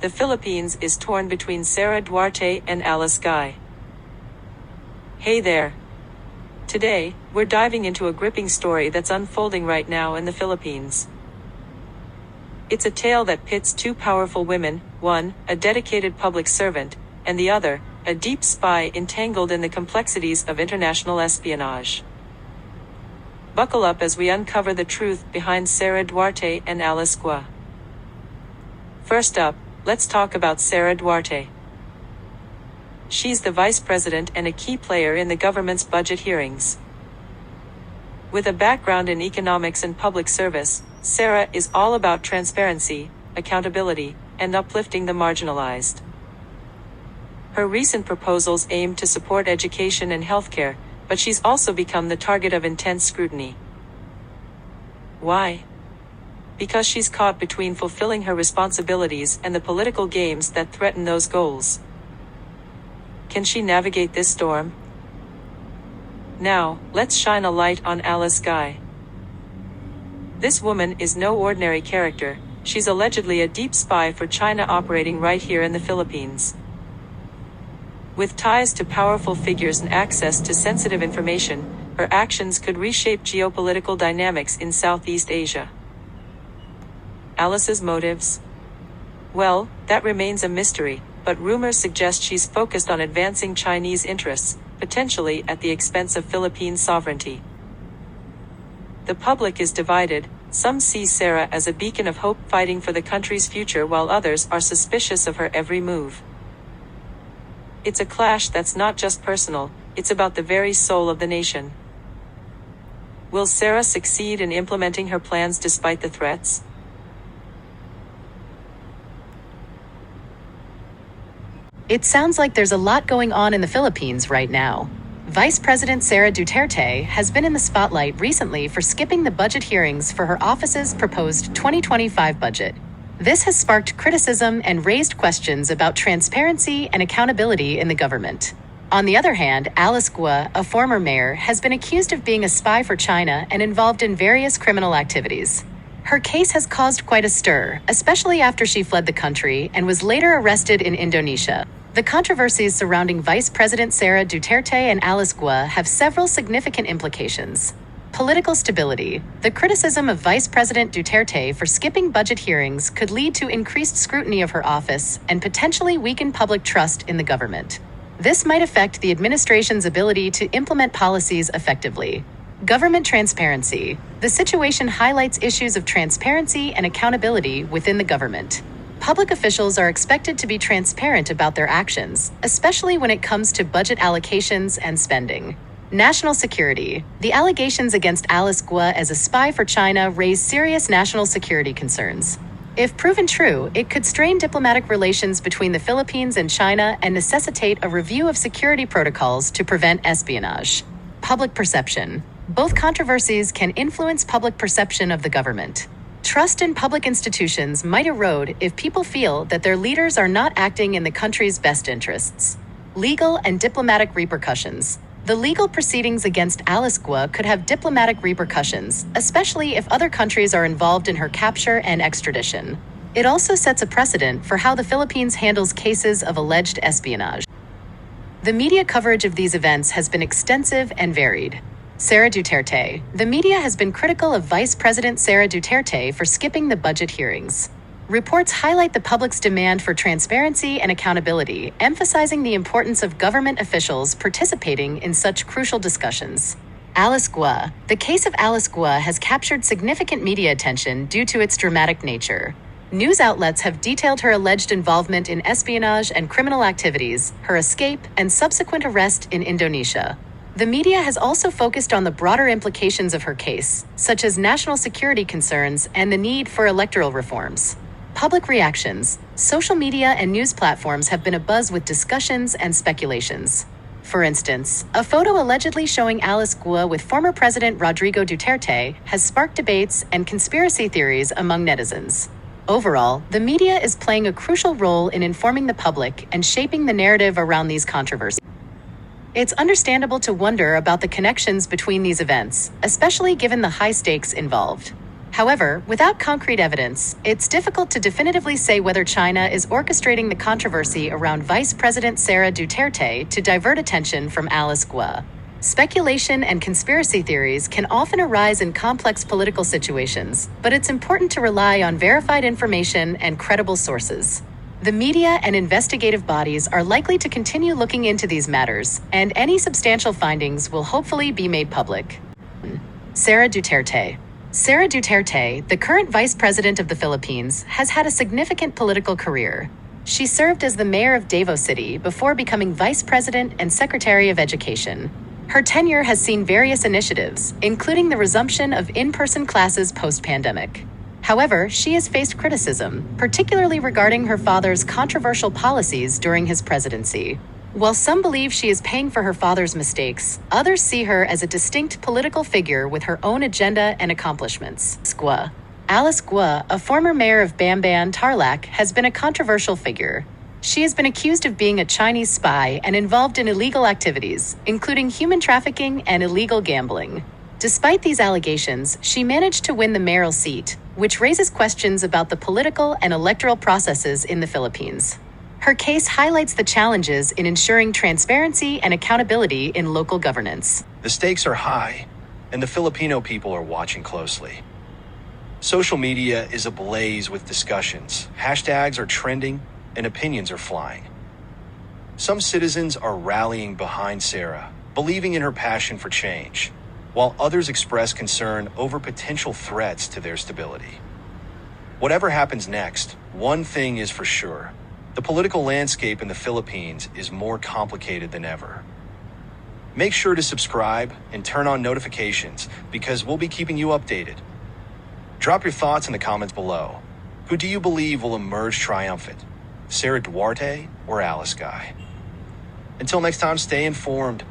the Philippines is torn between Sara Duterte and Alice Guy. Hey there. Today, we're diving into a gripping story that's unfolding right now in the Philippines. It's a tale that pits two powerful women, one, a dedicated public servant, and the other, a deep spy entangled in the complexities of international espionage. Buckle up as we uncover the truth behind Sara Duterte and Alice Guy. First up, let's talk about Sara Duterte. She's the vice president and a key player in the government's budget hearings. With a background in economics and public service, Sara is all about transparency, accountability, and uplifting the marginalized. Her recent proposals aim to support education and healthcare, but she's also become the target of intense scrutiny. Why? Because she's caught between fulfilling her responsibilities and the political games that threaten those goals. Can she navigate this storm? Now, let's shine a light on Alice Guy. This woman is no ordinary character. She's allegedly a deep spy for China operating right here in the Philippines. With ties to powerful figures and access to sensitive information, her actions could reshape geopolitical dynamics in Southeast Asia. Alice's motives? Well, that remains a mystery, but rumors suggest she's focused on advancing Chinese interests, potentially at the expense of Philippine sovereignty. The public is divided. Some see Sara as a beacon of hope fighting for the country's future, while others are suspicious of her every move. It's a clash that's not just personal, it's about the very soul of the nation. Will Sara succeed in implementing her plans despite the threats? It sounds like there's a lot going on in the Philippines right now. Vice President Sara Duterte has been in the spotlight recently for skipping the budget hearings for her office's proposed 2025 budget. This has sparked criticism and raised questions about transparency and accountability in the government. On the other hand, Alice Guy, a former mayor, has been accused of being a spy for China and involved in various criminal activities. Her case has caused quite a stir, especially after she fled the country and was later arrested in Indonesia. The controversies surrounding Vice President Sara Duterte and Alice Guy have several significant implications. Political stability. The criticism of Vice President Duterte for skipping budget hearings could lead to increased scrutiny of her office and potentially weaken public trust in the government. This might affect the administration's ability to implement policies effectively. Government transparency. The situation highlights issues of transparency and accountability within the government. Public officials are expected to be transparent about their actions, especially when it comes to budget allocations and spending. National security. The allegations against Alice Guy as a spy for China raise serious national security concerns. If proven true, it could strain diplomatic relations between the Philippines and China and necessitate a review of security protocols to prevent espionage. Public perception. Both controversies can influence public perception of the government. Trust in public institutions might erode if people feel that their leaders are not acting in the country's best interests. Legal and diplomatic repercussions. The legal proceedings against Alice Guy could have diplomatic repercussions, especially if other countries are involved in her capture and extradition. It also sets a precedent for how the Philippines handles cases of alleged espionage. The media coverage of these events has been extensive and varied. Sara Duterte. The media has been critical of Vice President Sara Duterte for skipping the budget hearings. Reports highlight the public's demand for transparency and accountability, emphasizing the importance of government officials participating in such crucial discussions. Alice Guy. The case of Alice Guy has captured significant media attention due to its dramatic nature. News outlets have detailed her alleged involvement in espionage and criminal activities, her escape, and subsequent arrest in Indonesia. The media has also focused on the broader implications of her case, such as national security concerns and the need for electoral reforms. Public reactions. Social media and news platforms have been abuzz with discussions and speculations. For instance, a photo allegedly showing Alice Guy with former President Rodrigo Duterte has sparked debates and conspiracy theories among netizens. Overall, the media is playing a crucial role in informing the public and shaping the narrative around these controversies. It's understandable to wonder about the connections between these events, especially given the high stakes involved. However, without concrete evidence, it's difficult to definitively say whether China is orchestrating the controversy around Vice President Sara Duterte to divert attention from Alice Guo. Speculation and conspiracy theories can often arise in complex political situations, but it's important to rely on verified information and credible sources. The media and investigative bodies are likely to continue looking into these matters, and any substantial findings will hopefully be made public. Sara Duterte. Sara Duterte, the current vice president of the Philippines, has had a significant political career. She served as the mayor of Davao City before becoming vice president and secretary of education. Her tenure has seen various initiatives, including the resumption of in-person classes post-pandemic. However, she has faced criticism, particularly regarding her father's controversial policies during his presidency. While some believe she is paying for her father's mistakes, others see her as a distinct political figure with her own agenda and accomplishments. Alice Guo, a former mayor of Bamban, Tarlac, has been a controversial figure. She has been accused of being a Chinese spy and involved in illegal activities, including human trafficking and illegal gambling. Despite these allegations, she managed to win the mayoral seat, which raises questions about the political and electoral processes in the Philippines. Her case highlights the challenges in ensuring transparency and accountability in local governance. The stakes are high, and the Filipino people are watching closely. Social media is ablaze with discussions. Hashtags are trending, and opinions are flying. Some citizens are rallying behind Sara, believing in her passion for change, while others express concern over potential threats to their stability. Whatever happens next, one thing is for sure. The political landscape in the Philippines is more complicated than ever. Make sure to subscribe and turn on notifications because we'll be keeping you updated. Drop your thoughts in the comments below. Who do you believe will emerge triumphant? Sara Duterte or Alice Guy? Until next time, stay informed,